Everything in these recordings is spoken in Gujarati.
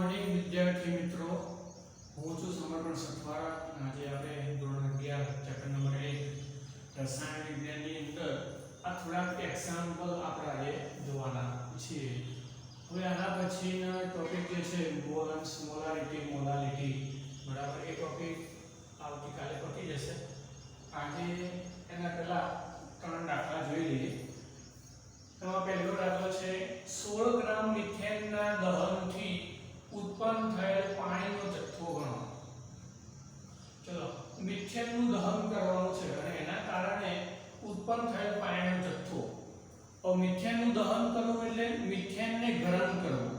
મોર્નિંગ વિદ્યાર્થી મિત્રો, હું છું સમર્પણ સથવારા. આજે આપણે ધોરણ 11 ચેપ્ટર નંબર 1 રસાયણ વિજ્ઞાનની અંદર આ થોડાક એક્ઝામ્પલ આપણે આજે જોવાના છીએ. હવે આના પછીના ટોપિક જે છે મોલ્સ, મોલારિટી, મોલાલિટી, બરાબર, એ ટોપિક આવતીકાલે પતી જશે. આજે એના પહેલા 3 દાખલા જોઈ લઈએ. એમાં પહેલો દાખલો છે 16 ગ્રામ મિથેનના દહનથી ઉત્પન્ન થયેલ પાણીનો જથ્થો ગણો. ચલો, મિથેનનું દહન કરવાનું છે અને એના કારણે ઉત્પન્ન થયેલ પાણીનો જથ્થો. હવે મિથેનનું દહન કરવું એટલે મિથેનને ગરમ કરવું.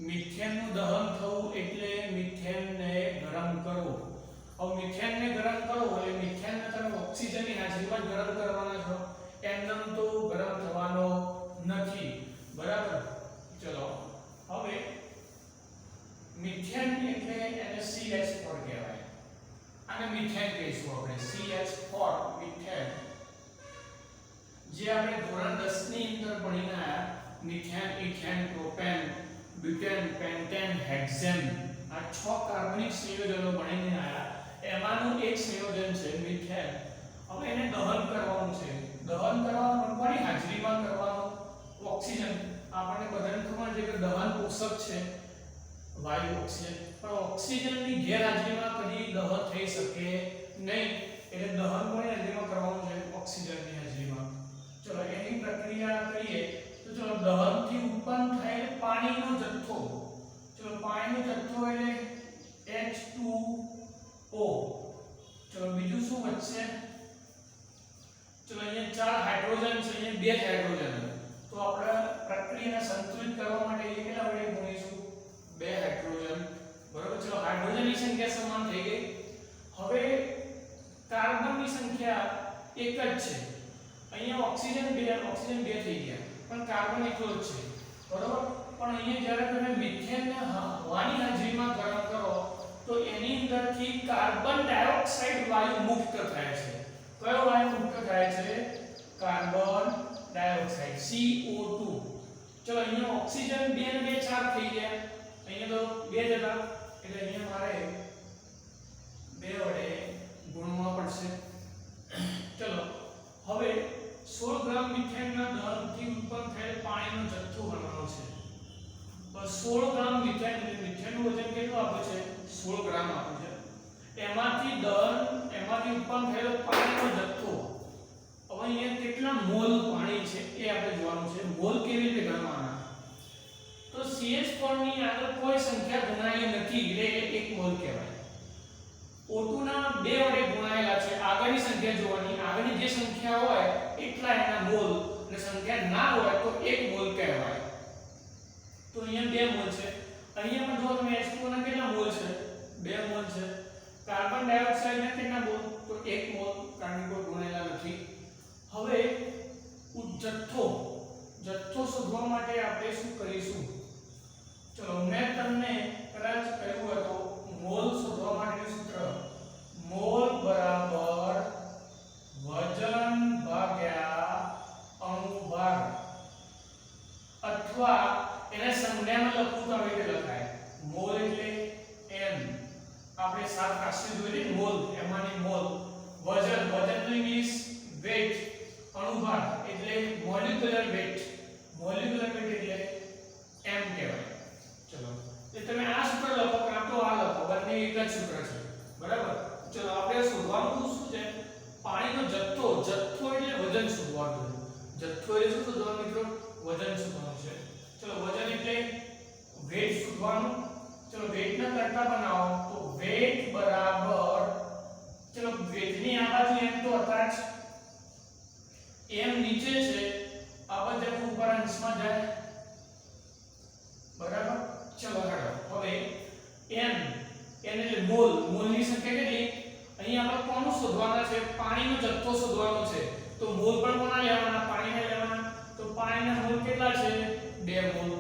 મિથેનનું દહન થવું એટલે મિથેનને ગરમ કરવું. હવે મિથેનને ગરમ કરવું એટલે મિથેનને તમે ઓક્સિજનની હાજરીમાં જ ગરમ કરવાના છો, એમનેમ તો ગરમ થવાનો નથી, બરાબર. ચલો, હવે મિથેન એટલે એને CH4 કહેવાય. આને મિથેન કહીશું આપણે, CH4 મિથેન. જે આપણે ધોરણ 10 ની અંદર ભણીને આયા, methane, ethane, propane, butane, pentane, hexane, આ 6 કાર્બનિક સંયોજનો ભણીને આયા. એમાંનું એક સંયોજન છે મિથેન. હવે એને દહન કરવાનું છે. દહન કરવાનું કોની હાજરીમાં કરવાનું? ઓક્સિજન. આપણને બધાને ખબર છે કે દહન પોષક છે વાયુ, ઓક્સિજન. પણ ઓક્સિજનની ગેરહાજરીમાં કદી દહન થઈ શકે નહીં. એટલે દહન કોની હાજરીમાં કરવાનું છે? ઓક્સિજનની હાજરીમાં. ચલો, એની પ્રક્રિયા કરીએ તો ચલો, દહનથી ઉત્પન્ન થયેલ પાણીનો જથ્થો. ચલો, પાણીનો જથ્થો એટલે H2O. ચલો, બીજું શું વધશે? ચલો, અહીંયા 4 હાઇડ્રોજન છે, અહીંયા 2 હાઇડ્રોજન. તો આપણે પ્રક્રિયાને સંતુલિત કરવા માટે એ કેટલા વડે ગુણીશું? 2 હાઇડ્રોજન, બરાબર. ચલો, હાઇડ્રોજનની સંખ્યા સમાન થઈ ગઈ. હવે કાર્બનની સંખ્યા એક જ છે. અહીંયા ઓક્સિજન 2 થઈ ગયા, પણ કાર્બન એકલો જ છે, બરાબર. પણ અહીંયા જ્યારે તમે મિથેનને હવાની હાજરીમાં ગરમ કરો તો એની અંદરથી કાર્બન ડાયોક્સાઇડ વાયુ મુક્ત થાય છે. કયો વાયુ મુક્ત થાય છે? Carbon dioxide, CO2. ચલો, અહીંયા ઓક્સિજન 2 ને 2 4 થઈ ગયા. અહીંયા તો 2 જ હતા, એટલે અહીંયા મારે 2 વડે ગુણવા પડશે. ચલો, હવે 16 ગ્રામ મિથેનના દહનથી ઉત્પન્ન થયેલ પાણીનો જથ્થો ગણવાનો છે. બસ 16 ગ્રામ મિથેન, મિથેનનું વજન કેટલું આપ્યું છે? 16 ગ્રામ આપ્યું છે. એમાંથી ઉત્પન્ન થયેલો પાણીનો જથ્થો. હવે અહીંયા કેટલા મોલ પાણી છે એ આપણે જોવાનું છે. મોલ કેવી રીતે ગણવાના? તો CH4 ની આગળ કોઈ સંખ્યા ગુણાયેલી નથી એટલે 1 મોલ કહેવાય. O2 ના 2 વડે ગુણાયેલા છે. આગળની સંખ્યા જોવાની, આગળની જે સંખ્યા હોય એટલા એના મોલ, અને સંખ્યા ના હોય તો 1 મોલ કહેવાય. તો અહીંયા 2 મોલ છે. અહીંયા પણ જો તમે H2O ના કેટલા મોલ છે? 2 મોલ છે. કાર્બન ડાયોક્સાઇડ ના કેટલા મોલ? તો 1 મોલ, કારણ કે કોઈ ગુણેલા નથી. હવે જથ્થો શોધવા માટે આપણે શું કરીશું? ચલો, મેં તમને કદાચ કહ્યું હતું મોલ શોધવા માટેનું સૂત્ર મોલ બરાબર વજન ભાગ્યા અણુભાર, અથવા એને સંજ્ઞામાં લખવું તો આવી રીતે લખાય. મોલ એટલે m, આપણે 7 રાશિ જોઈ મોલ, એમાંની મોલ. વજન તો ઇંગ્લિશ વેટ, અણુભાર એટલે મોલેક્યુલર વેટ. મોલેક્યુલર વેટ એટલે m કહેવાય. ચલો, એ તમે આ સૂત્ર લખો કાં તો આ લખો, બંને એક જ સૂત્ર છે, બરાબર. ચલો, આપણે શોધવાનું શું છે? પાણીનો જથ્થો. જથ્થો એટલે વજન શોધવાનું. જથ્થો એટલે શું શોધવાનું મિત્રો? વજન શોધવાનું છે. ચલો, વજન એટલે વેટ શોધવાનું. ચલો, વેટના કરતા બનાવો તો વેટ બરાબર, ચલો, વેટની આ બાજુ m તો હતા જ, m નીચે છે, આ બાજુ ઉપર અંશમાં જાય, બરાબર. ચલો, હવે n એટલે મોલ. મોલની સંખ્યા કેટલી? અહીંયા આપણે કોનું શોધવાના છે? પાણીનો જથ્થો શોધવાનો છે. તો મોલ પણ કોના લેવાના? પાણીના લેવાના. તો પાણીના મોલ કેટલા છે? 2 મોલ.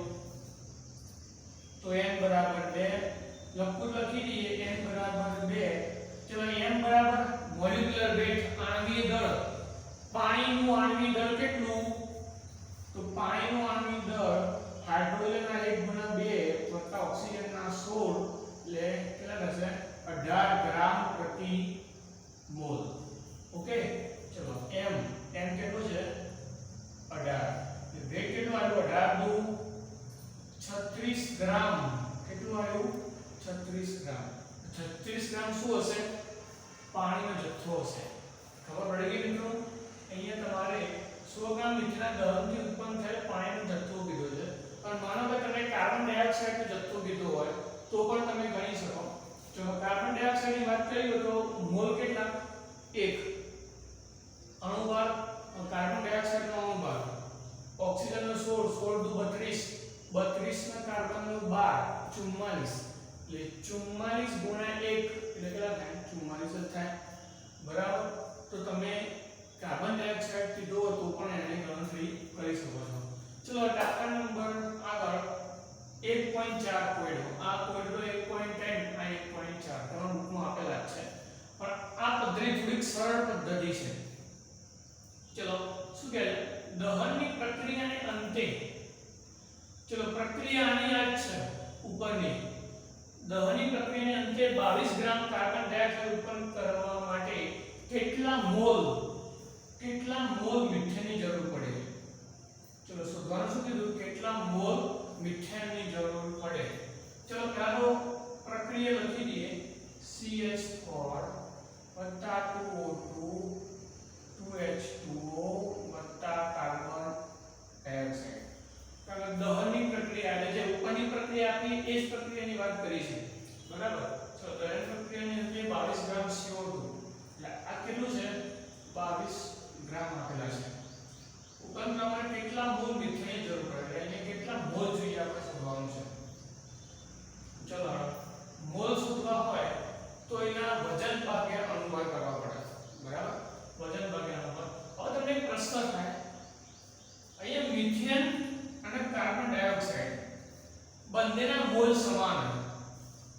તો n બરાબર 2 લખી દઈએ. n બરાબર 2. ચલો, m બરાબર મોલેક્યુલર વેટ, આણ્વીય દળ. પાણીનું આણ્વીય દળ કેટલું? તો પાણીનું આણ્વીય દળ હાઇડ્રોજનના 1/2 ઓક્સિજનના 36 ગ્રામ કેટલું આવ્યું 36 ગ્રામ 36 ગ્રામ શું હશે પાણીનો જથ્થો હશે ખબર પડી ગઈ મિત્રો અહીંયા તમારે 100 ગ્રામ મીઠાના દહનથી ઉત્પન્ન થયેલ પાણીનો જથ્થો કીધો છે પણ માનો કે તમે કાર્બન ડાયોક્સાઇડનો જથ્થો કીધો હોય તો પણ તમે ગણી શકો જો કાર્બન ડાયોક્સાઇડની વાત કરીએ તો મોલ કેટલા 1 અણુભાર કાર્બન ડાયોક્સાઇડનો અણુભાર ઓક્સિજનનો 16 16 દુ 32 32 ના કાર્બનનો 12 44 એટલે 44 ગુણ્યા 1 એટલે કેટલા થાય 44 જ થાય બરાબર તો તમે કાર્બન ડાયોક્સાઇડ કીધો તો પણ એની ગણતરી કરી શકો છો ચલો દાખલા નંબર આગળ 1.4 કોયડો આ કોયડો 1.10 આ 1.4 તમારા બુકમાં આપેલા છે પણ આ પદ્ધતિ થોડીક સરળ પદ્ધતિ છે ચલો શું કહે દહનની પ્રક્રિયાને અંતે ચલો પ્રક્રિયા આની આ છે ઉપરની દહનની પ્રક્રિયાને અંતે 22 ગ્રામ કાર્બન ડાયોક્સાઇડ ઉત્પન્ન કરવા માટે કેટલા મોલ મીથેનની જરૂર પડે ચલો શોધવાનું શું કીધું કેટલા મોલ મીથેનની જરૂર પડે ચલો ચાલો પ્રક્રિયા લખી દઈએ CH4 2O2 2H2O carbon dioxide કારણ દહનની પ્રક્રિયા એટલે જે ઉપરની પ્રક્રિયા આપી એ જ પ્રક્રિયાની વાત કરી છે બરાબર તો દહન પ્રક્રિયાની અંદર 22 ગ્રામ CO2 એટલે આ કેટલું છે 22 ગ્રામ આપેલા છે ઉપર પ્રમાણે કેટલા મોલ મીથેનની જરૂર પડે એટલે કેટલા મોલ જોઈએ આપણે શોધવાનું છે ચલો મોલ શોધવા હોય તો એના વજન ભાગ્યા અણુભાર કરવા પડે બરાબર વજન ભાગ્યા અણુભાર હવે તમને એક પ્રશ્ન થાય અહીંયા મીથેન અને કાર્બન ડાયોક્સાઇડ બંનેના મોલ સમાન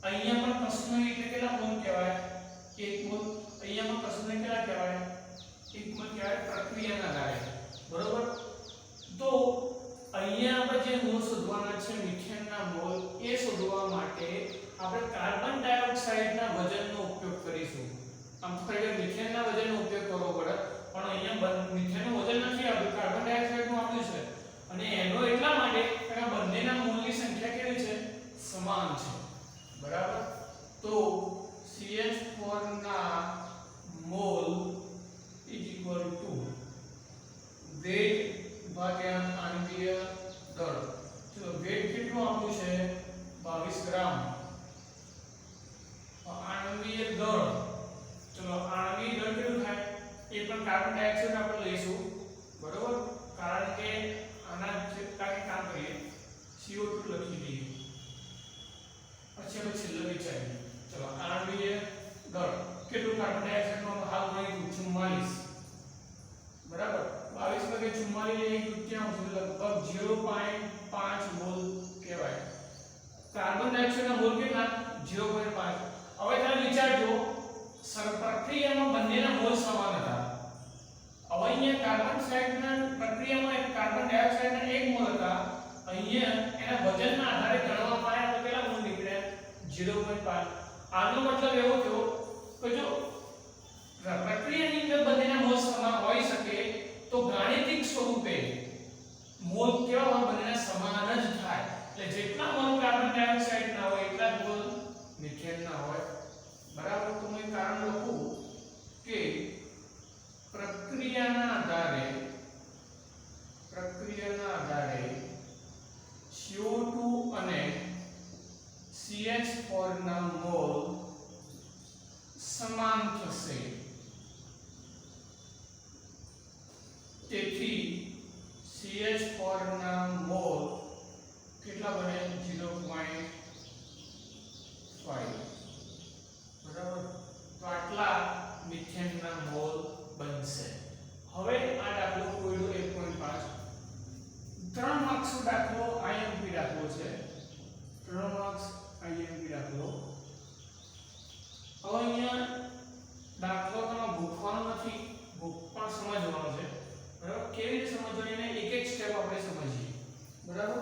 અહીંયા પણ પ્રશ્ન એટલે કેટલા મોલ કહેવાય 1 મોલ અહીંયા પણ પ્રશ્ન કેટલા કહેવાય 1 મોલ કહેવાય પ્રક્રિયાના આધારે બરોબર તો અહીંયા આપણે જે મોલ શોધવાના છે મીથેનના મોલ એ શોધવા માટે આપણે કાર્બન ડાયોક્સાઇડના વજનનો ઉપયોગ કરીશું આમ તો પહેલા મીથેનના વજનનો ઉપયોગ કરવો પડે પણ અહીંયા મીથેનનું વજન નથી આવ્યું કાર્બન ડાયોક્સાઇડનું આપ્યું છે અને એનો એટલા માટે કે આ બંનેના મોલની સંખ્યા કેવી છે સમાન છે બરાબર તો CH4 ના મોલ વેટ ભાગ્યા આણ્વીય દળ ચલો વેટ કેટલું આપ્યું છે 22 ગ્રામ આણ્વીય દળ ચલો આણ્વીય દળ કેટલું થાય એ પણ કાર્બન ડાયોક્સાઇડ આપણે લઈશું બરોબર કારણ કે આના જે કામ કરીએ CO2 લખી દઈએ પછી આપણે છેલ્લે વિચારીએ ચલો આણ્વીય દળ કેટલું કાર્બન ડાયોક્સાઇડ નો હાલ ગણ્યું 44 બરાબર 22 ભાગે 44 લઈએ તો ત્યાં લગભગ 0.5 મોલ કહેવાય કાર્બન ડાયોક્સાઇડના મોલ કેટલા 0.5 હવે તમે વિચારજો પ્રક્રિયામાં બંનેના મોલ સમાન હતા હવે અહીંયા કાર્બન ડાયોક્સાઇડના પ્રક્રિયામાં એક કાર્બન ડાયોક્સાઇડના 1 મોલ હતા અહીંયા એના વજનના આધારે ગણવામાં આવ્યા તો કેટલા મોલ નીકળ્યા 0.5 આનો મતલબ એવો થયો કે જો પ્રક્રિયાની અંદર બંનેના મોલ સમાન હોઈ શકે તો ગાણિતિક સ્વરૂપે મોલ કેવા હોય બંનેના સમાન જ થાય એટલે જેટલા મોલ કાર્બન ડાયોક્સાઇડ ના હોય એટલા જ મોલ મીથેન ના હોય બરાબર તો હું કારણ લખું કે પ્રક્રિયાના આધારે CO2 અને CH4 ના મોલ સમાન થશે તેથી CH4 ના મોલ કેટલા બને 0.5 બરાબર તો આટલા મીથેનના મોલ બનશે હવે આ દાખલો કોયડો 1.5 3 માર્ક્સ નો દાખલો IMP દાખલો છે 3 માર્ક્સ IMP દાખલો હવે અહીંયા દાખલો તમે ગોખવાનો નથી પણ સમજવાનો છે બરાબર કેવી રીતે સમજવાનું એને એક એક સ્ટેપ આપણે સમજીએ બરાબર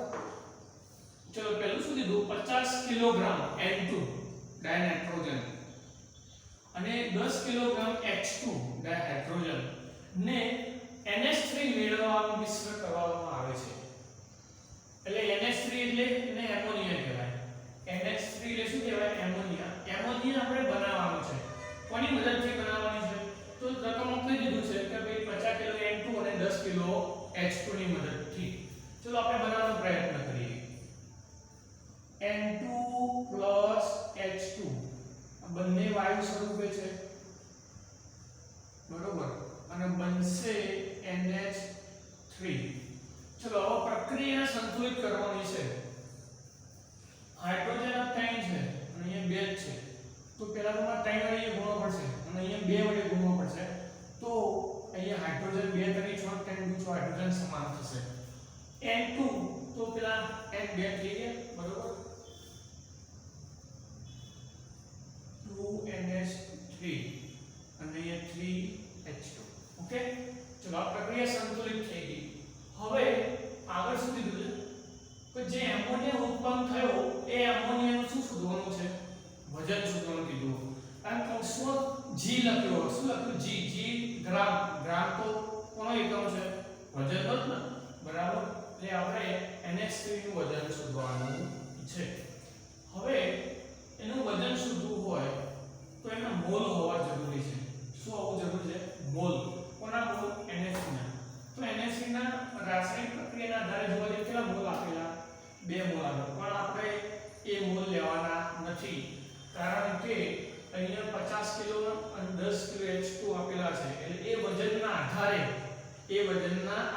ચલો પહેલું શું કીધું 50 કિલોગ્રામ N2 ડાયનાઇટ્રોજન અને 10 કિલોગ્રામ H2 ડાયહાઇડ્રોજન ને NH3 મેળવવા મિશ્ર કરવામાં આવે છે એટલે NH3 એટલે એને સંતુલિત કરવાની છે. હાઇડ્રોજન આ 3 છે અને અહીંયા 2 છે, તો પહેલા તમારે 3 વડે ગુણવા પડશે અને અહીંયા 2 વડે ગુણવા પડશે. તો અહીંયા હાઇડ્રોજન 2 તરી 6 10 2 હાઇડ્રોજન સમાન થશે. N2 તો પેલા N2 થઈ ગયા, બરોબર, 2NH3 અને અહીંયા 3H2. ઓકે, ચલો આ પ્રક્રિયા સંતુલિત થઈ ગઈ. હવે આગળ શું કીધું છે કે જે એમોનિયા ઉત્પન્ન થયો એ એમોનિયાનું શું શોધવાનું છે? વજન શોધવાનું કીધું. અને કૌંસમાં G લખ્યો, શું લખ્યું? G ગ્રામ. ગ્રામ તો કોનો એકમ છે? વજનનો જ ને, બરાબર. એટલે આપણે NH3 નું વજન શોધવાનું છે. હવે એનું વજન શોધવું હોય તો એના મોલ હોવા જરૂરી છે. શું હોવું જરૂરી છે? મોલ. કોના મોલ? NH3 ના. તો NH3 ના રાસાયણિક પ્રક્રિયાના આધારે જોવા જઈએ કેટલા મોલ આપેલા? 2 મોલ આપેલા. પણ આપણે એ મોલ લેવાના નથી, કારણ કે અહીંયા 50 કિલો અને 10 કિલો H2 આપેલા છે. એટલે એ વજનના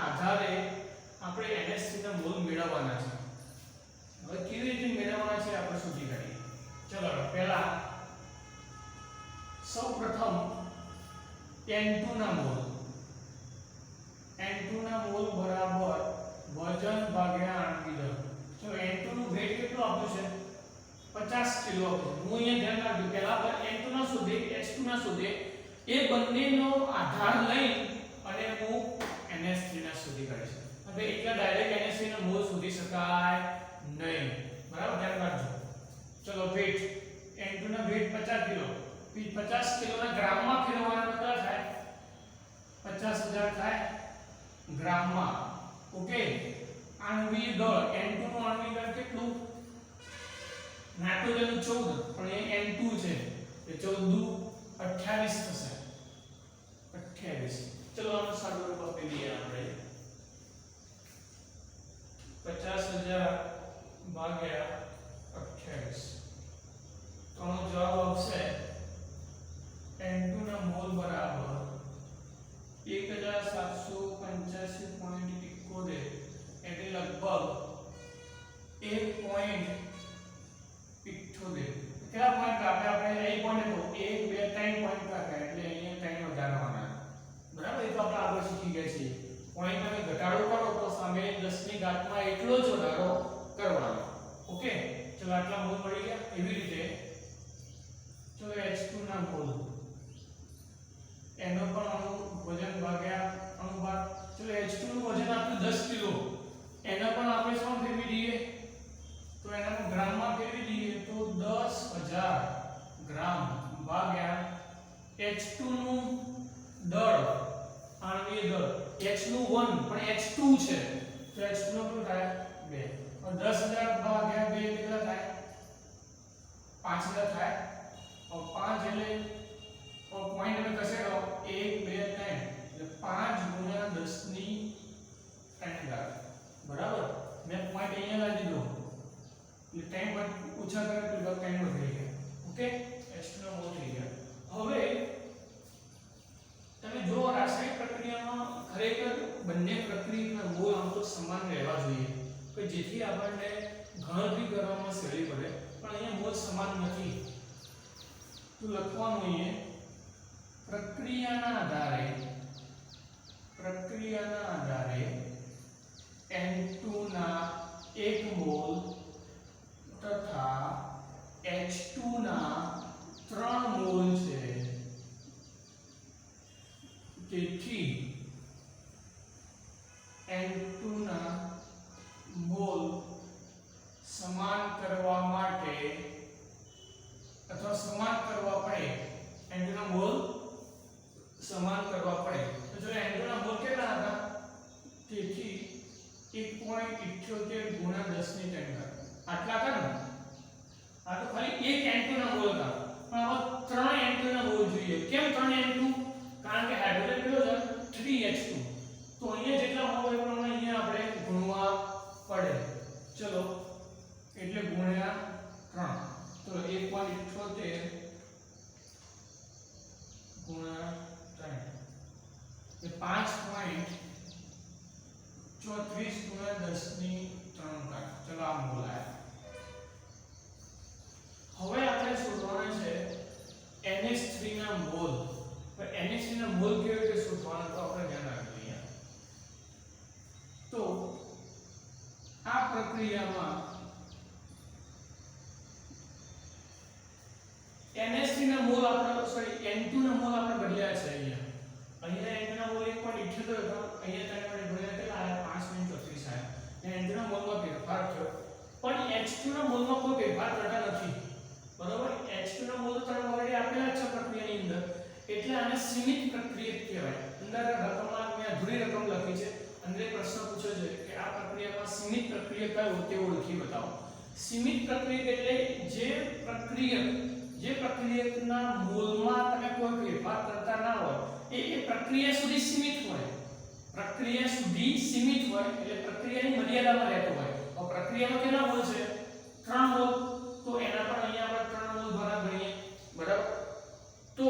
આધારે આપણે NH3 ના મોલ મેળવવાના છે. હવે કેવી રીતે મેળવવાના છે આપણે શોધી કાઢીએ. ચલો પહેલા સૌપ્રથમ N2 ના મોલ. N2 ના મોલ બરાબર વજન ભાગ્યા આણ્વિક દળ. ચલો N2 નું વેટ કેટલું આપ્યું છે? 50 કિલો આપ્યું છે. હું અહીંયા ધ્યાન રાખજો, પહેલા N2 ના શોધે, H2 ના શોધે, એ બંનેનો આધાર લઈ અને હું NH3 ના શોધી કાઢીશ. હવે એકલા ડાયરેક્ટ NH3 ના મોલ શોધી શકાય નહીં, બરાબર, ધ્યાન રાખજો. ચલો વેટ, N2 ના વેટ 50 કિલો, 50 કિલો ના ગ્રામમાં ફેરવવાના કેટલા થાય? 50000 થાય ગ્રામમાં. ઓકે, આણ્વિક દળ N2 નું આણ્વિક દળ કેટલું? નાઇટ્રોજન નું 14, પણ એ N2 છે, એ 14 દુ 28 થશે. 28. ચલો આનો સાદો રૂપ આપી દઈએ આપણે. 50000 ભાગ્યા 28, તો આનો જવાબ આવશે N2 ના મોલ બરાબર 1785.71, એટલે લગભગ 1.78. કેટલા પોઈન્ટ આપે? આપણે 1 પોઈન્ટ તો 1 2 3 પોઈન્ટ આપે, એટલે અહીંયા 3 વધારવાના, બરાબર. એ તો આપણે આગળ શીખી ગયા છીએ. પોઈન્ટ તમે ઘટાડો કરો તો સામે 10 ની ઘાતમાં એટલો જ વધારો કરવાનો. ઓકે, ચલો આટલા મોલ મળી ગયા. એવી રીતે ચલો H2 ના મોલ, એનો પણ અણુ વજન ભાગ્યા અણુભાર. ચલો H2 નું વજન આપ્યું 10 કિલો, એના પણ આપણે શું ફેરવી દઈએ? તો એના ગ્રામમાં ફેરવી દઈએ તો 10000 ગ્રામ ભાગ્યા H2 નું દળ, આણ્વિક દળ. H નું 1 પણ H2 છે, તો H2 નું કેટલું થાય? 2. और 10000 ભાગ્યા 2 કેટલા થાય? 5000 થાય. और 5 એટલે પોઈન્ટ અમે ખસેડો 1 2 3, એટલે 5 ગુણ્યા 10 ની 3 ઘાત, બરાબર. મેં પોઈન્ટ અહીંયા લાવી દીધો, એટલે 3 પોઈન્ટ ઓછા કરે તો 3 વધી ગયા. ઓકે, H2 નો મોલ થઈ ગયા. હવે તમે જો રાસાયણિક પ્રક્રિયામાં ખરેખર બંને પ્રક્રિયાના મોલ આમ તો સમાન રહેવા જોઈએ કે જેથી આપણને ગણતરી કરવામાં સહેલી પડે, પણ અહીંયા મોલ સમાન નથી. તો લખવાનું અહીંયા પ્રક્રિયાના આધારે N2 ના 1 મોલ તથા H2 ના 3 મોલ છે, તેથી N2 ના મોલ સમાન કરવા માટે અથવા સમાન કરવા પડે, N2 ના મોલ સમાન કરવા પડે. તો જો N2 ના મોલ કેટલા હતા? તેથી 1.78 ગુણ્યા 10 ની 3 ઘાત. આટલા હતા ને? આ તો ખાલી એક N2 ના મોલ હતા, પણ આવા 3 N2 ના મોલ જોઈએ. કેમ 3 N2? કારણ કે હાઇડ્રોજન કેટલો છે? 3H2. તો અહીંયા જેટલા મોલ હોય પ્રમાણે અહીંયા આપણે ગુણવા પડે. ચલો એટલે ગુણ્યા 3. તો 1.78 ગુણ્યા 3 એટલે 5.34 ગુણ્યા 10 ની 3 પ્રક્રિયામાં NH3 ના મોલ આપણે સોરી N2 ના મોલ આપણે બદલ્યા છે અહીંયા N2 ના મોલ 1.78 હતો અહીંયા તમે બદલ્યા કેટલા આયા 5.34 આયા અને N2 ના મોલમાં ફેરફાર થયો પણ H2 ના મોલમાં કોઈ ફેરફાર થતા નથી બરોબર H2 ના મોલ તો ઓલરેડી આપેલા છે પ્રક્રિયાની અંદર એટલે આને સીમિત પ્રક્રિયક કહેવાય અંદર રકમમાં મેં અધૂરી રકમ લખી છે અંદર પ્રશ્ન પૂછ્યો છે કે આ પ્રક્રિયામાં સીમિત પ્રક્રિયક કયો તે ઓળખી બતાવો સીમિત પ્રક્રિયક એટલે જે પ્રક્રિયકના મોલમાં તમે કોઈ ફેરફાર કરતા ના હોય એ પ્રક્રિયા સુધી સીમિત હોય એટલે પ્રક્રિયાની મર્યાદામાં રહેતો હોય તો પ્રક્રિયામાં કેટલા મોલ છે 3 મોલ તો એના પર અહીંયા આપણે 3 મોલ દ્વારા ગણીએ બરાબર તો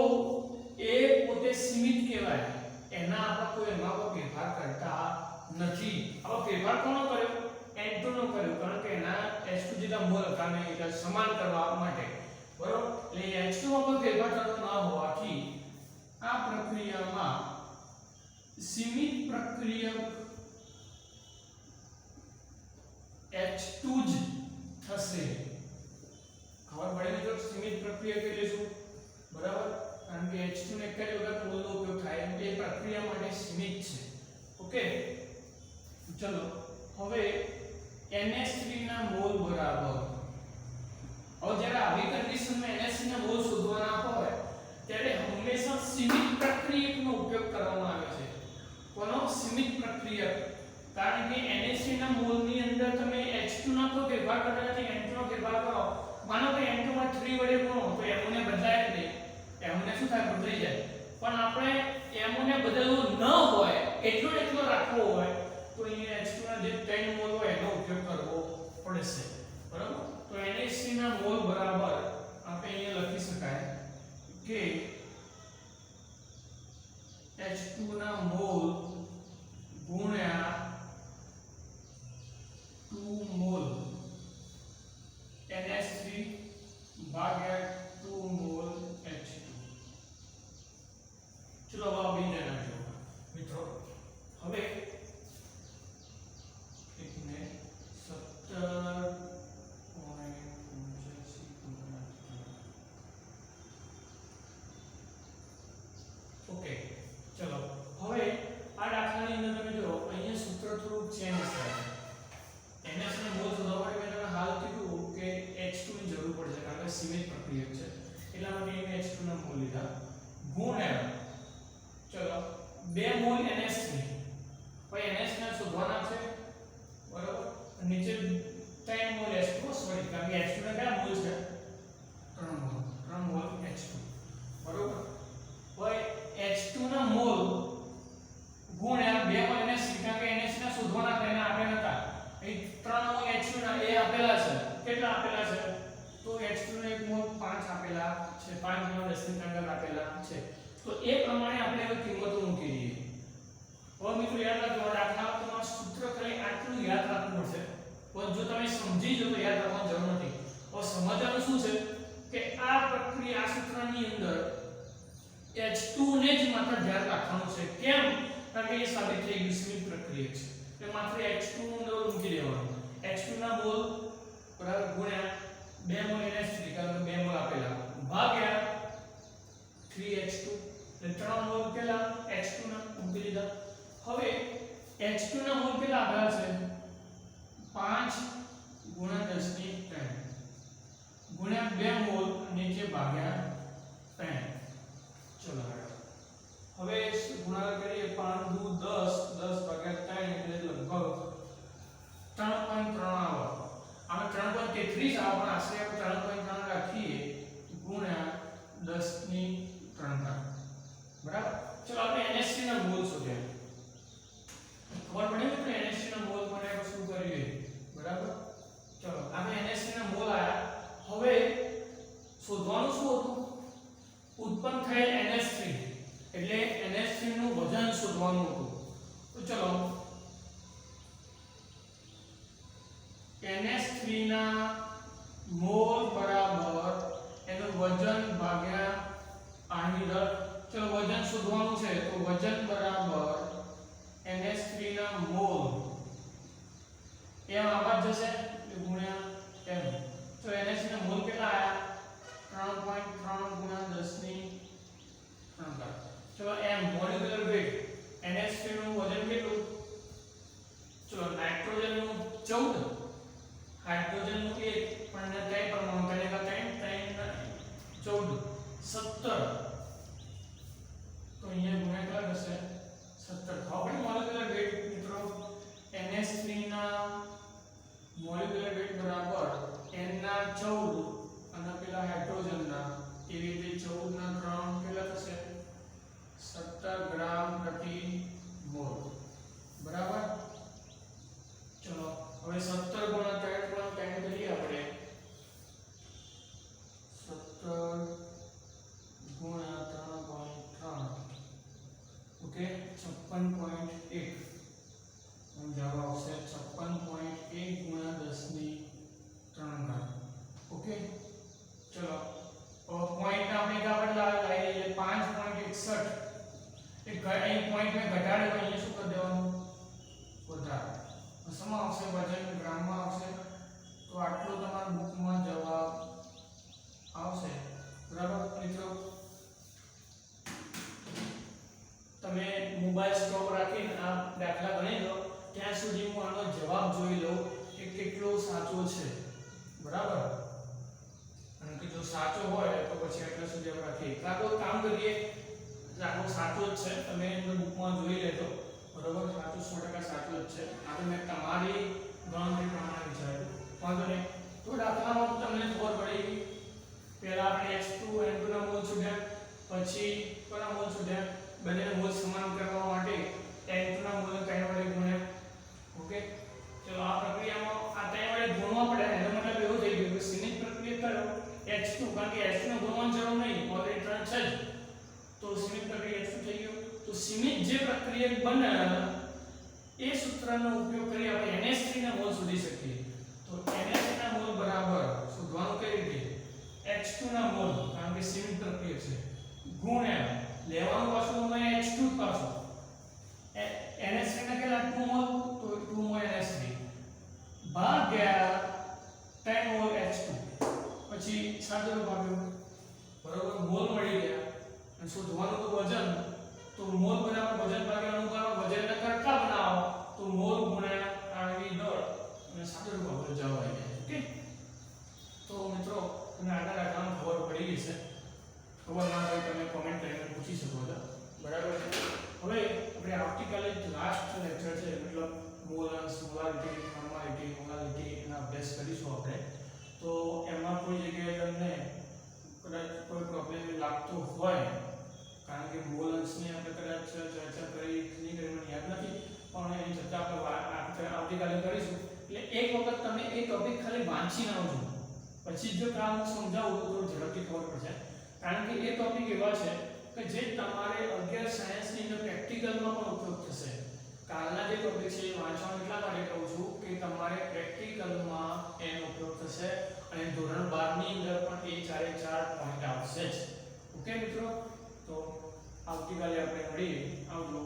એ પોતે સીમિત કહેવાય એના આપણે કોઈ એમાં કોઈ ફેરફાર કરતા નથી હવે ફેરફાર કોનો કર્યો N2 નો કર્યો કારણ કે એના H2 જેટલા મોલ હતા ને એટલે સમાન કરવા માટે બરોબર એટલે H2 માં કોઈ ફેરફાર થતો ન હોવાથી આ પ્રક્રિયામાં સીમિત પ્રક્રિયક H2 જ થશે ખબર પડે ને જો સીમિત પ્રક્રિયક એટલે શું બરાબર કારણ કે H2 ને એક જ વખત મોલનો ઉપયોગ થાય એટલે એ પ્રક્રિયા માટે સીમિત છે ઓકે ચલો હવે NH3 ના મોલ બરાબર હવે જ્યારે આવી કન્ડિશનમાં NH3 ના મોલ શોધવાના હોય ત્યારે હંમેશા સીમિત પ્રક્રિયકનો ઉપયોગ કરવામાં આવે છે કોનો સીમિત પ્રક્રિયક કારણ કે NH3 ના મોલની અંદર તમે H2 ના કોઈ ફેરફાર કરતા નથી N2 નો ફેરફાર કરો માનો કે N2 માં 3 વડે ગુણો તો M ને બદલાય જ નહીં M ને શું થાય બદલાઈ જાય પણ આપણે M ને બદલવું ન હોય એટલો રાખવો હોય તો અહીંયા H2 ના જે 3 મોલ હોય એનો ઉપયોગ કરવો પડશે બરાબર તો NH3 ના મોલ બરાબર આપણે અહીંયા લખી શકાય કે H2 ના મોલ ગુણ્યા 2 મોલ NH3 ભાગ્યા 2 મોલ H2 ચલો હવે બીજા નાખજો મિત્રો હવે એક મિનિટ 17 ઓકે ચલો હવે આ દાખલાની અંદર તમે જો અહીંયા સૂત્ર થોડું ચેન્જ થાય NH ના મોલ શોધવા માટે મેં તમને હાલ કીધું કે H2 ની જરૂર પડશે કારણ કે સીમિત પ્રક્રિયક છે એટલા માટે મેં H2 ના મોલ લીધા ગુણ્યા ચલો 2 મોલ NH3 ભાઈ NH ને શોધવાના છે બરાબર નીચે 3 મોલ H2 સોરી કારણ કે H2 ના કયા મોલ છે 3 મોલ H2 બરાબર ભાઈ H2 ના મોલ ગુણ્યા 2 મોલ NH3 કારણ કે NH ને શોધવાના તેના આપેલા હતા અહીં 3 મોલ H2 ના એ આપેલા છે કેટલા આપેલા છે તો H2 નો એક મોલ 5 આપેલા છે 5 ગુણ્યા 10 ની અંગત આપેલા છે તો એ પ્રમાણે આપણે હવે કિંમતો મૂકી દઈએ હવે મિત્રો યાદ રાખજો દાખલામાં સૂત્ર ખાલી આટલું યાદ રાખવું પડશે પણ જો તમે સમજી જો તો યાદ રાખવાની જરૂર નથી હવે સમજવાનું શું છે કે આ પ્રક્રિયા આ સૂત્રની અંદર H2 ને જ માત્ર ધ્યાન રાખવાનું છે કેમ કારણ કે એ સાબિત થઈ ગયું સીમિત પ્રક્રિયક છે એટલે માત્ર H2 નું અંદર મૂકી દેવાનું H2 ના મોલ બરાબર ગુણ્યા 2 મોલ NH3 કારણ કે 2 મોલ આપેલા ભાગ્યા 3H2 એટલે 3 મોલ કેટલા H2 ના મૂકી દીધા હવે H2 ના મોલ કેટલા આપેલા છે 5 ગુણ્યા 10 ની 3 ગુણ્યા 2 મોલ નીચે ભાગ્યા 3 ચલો હવે ગુણાકાર કરીએ 5 દુ 10 10 ભાગ્યા 3 એટલે લગભગ 3.3 આવે આમાં 3.33 આવે પણ આશરે આપણે 3.3 રાખીએ ગુણ્યા 10 ની 3 બરાબર ચલો આપણે NH3 ના મોલ શોધ્યા ખબર પડી કે NH3 ના મોલ માટે આપણે શું કરીએ બરાબર ચલો આપણે NH3 ના મોલ આયા હવે શોધવાનું શું હતું ઉત્પન્ન થયેલ NH3 એટલે NH3 નું વજન શોધવાનું હતું તો ચલો NH3 ના મોલ બરાબર એનું વજન ભાગ્યા પાણી દર ચલો વજન શોધવાનું છે તો વજન બરાબર NH3 ના મોલ m આવા જ જશે એટલે ગુણ્યા m તો NH ના મોલ કેટલા આયા 3.3 ગુણ્યા 10 ની 3 ઘાત ચલો m મોલેક્યુલર વેટ NH3 નું વજન કેટલું ચલો નાઇટ્રોજન નું 14 હાઇડ્રોજન નું 1 પણ એને કઈ પરમાણુ કરેલા 3 14 17 તો અહીંયા ગુણ્યા કેટલા થશે 17 હવે મોલેક્યુલર વેટ મિત્રો NH3 ના મોલેક્યુલર વેટ બરાબર n ના 14 અને પેલા હાઇડ્રોજન ના એવી રીતે 14 ના 3 કેટલા થશે 17 ગ્રામ પ્રતિ મોલ બરાબર ચલો હવે 17 ગુણ્યા 3 કરીએ આપણે 17 ગુણ્યા 3.3 ઓકે 56.1 જવાબ આવશે 56.1 ગુણ્યા 10 ની 3 ઘાત ઓકે ચલો પોઈન્ટ આપણે કાપડ લાવી લઈએ 5.61 એક અહીં પોઈન્ટ મે ઘટાડે તો અહીંયા શું કરી દેવાનું વધારે શેમાં આવશે વજન ગ્રામમાં આવશે તો આટલો તમારા બુકમાં જવાબ આવશે બરાબર મિત્રો તમે મોબાઈલ સ્ટોપ રાખીને આ દાખલા ગણી લો ત્યાં સુધી હું આનો જવાબ જોઈ લઉં કે કેટલો સાચો છે બરાબર અને કે જો સાચો હોય તો પછી એટલા સુધી આપણે રાખીએ કાં તો કામ કરીએ આનો સાચો જ છે તમે એનો બુકમાં જોઈ લેજો બરાબર સાચું 100% સાચું જ છે આ તો મેં તમારી ગણતરી પ્રમાણે વિચાર્યું વાંધો નહીં તો દાખલામાં તમને ખબર પડી પહેલા આપણે H2 N2 ના મોલ શોધ્યા પછી કોના મોલ શોધ્યા બંનેના મોલ સમાન કરવા માટે N2 ના મોલને 3 વડે ગુણ્યા ઓકે ચલો આ પ્રક્રિયામાં આ 3 વડે ગુણવા પડે એનો મતલબ એવું થઈ ગયું કે સીમિત પ્રક્રિયા કરો H2 કારણ કે H2 નો ગુણવાની જરૂર નહીં ઓલરેડી 3 છે જ તો સીમિત પ્રક્રિયા શું થઈ ગયું તો સીમિત જે પ્રક્રિયા બને એ સૂત્રનો ઉપયોગ કરી આપણે NH3 ના મોલ શોધી શકીએ તો NH3 ના મોલ બરાબર શોધવાનું કઈ રીતે H2 ના મોલ કારણ કે સીમિત પ્રક્રિયા છે ગુણ્યા લેવાનું પાછું અમે H2 પાછું NH3 ના કેટલા 2 મોલ તો 2 મોલ NH3 ભાગ્યા 10 મોલ H2 પછી સાદો રૂપ આપ્યો બરાબર મોલ મળી ગયા અને શોધવાનું તો વજન તો મોલ બરાબર વજન ભાગ્યા અણુભાર વજનને કરતા બનાવો તો મોલ ગુણ્યા આણવિક દળ અને સાદો રૂપ આપણે જવાબ આવી જાય ઓકે તો મિત્રો તમને આગળ દાખલામાં ખબર પડી ગઈ છે ખબર ના હોય તમે કોમેન્ટ કરીને પૂછી શકો છો બરાબર છે હવે આપણે આવતીકાલે લાસ્ટ લેક્ચર છે મતલબ મોલન્સ મોલારિટી નોર્માલિટી મોલારિટી એના અભ્યાસ કરીશું આપણે તો એમાં કોઈ જગ્યાએ તમને કદાચ કોઈ પ્રોબ્લેમ લાગતો હોય કારણ કે મોલન્સની આપણે કદાચ ચર્ચા કરી નહીં કરી મને યાદ નથી પણ એની ચર્ચા આપણે આવતીકાલે કરીશું એટલે એક વખત તમે એ ટોપિક ખાલી વાંચી આવજો પછી જો કામ સમજાવું તો ઝડપથી ખબર પડશે કારણ કે એ ટોપિક એવા છે કે જે તમારે 11 સાયન્સની અંદર પ્રેક્ટિકલમાં પણ ઉપયોગ થશે કાલના જે ટોપિક છે એ વાંચવાનું એટલા માટે કહું છું કે તમારે પ્રેક્ટિકલમાં એનો ઉપયોગ થશે અને ધોરણ 12 ની અંદર પણ એ 4 પોઈન્ટ આવશે જ ઓકે મિત્રો તો આવતીકાલે આપણે મળીએ આવજો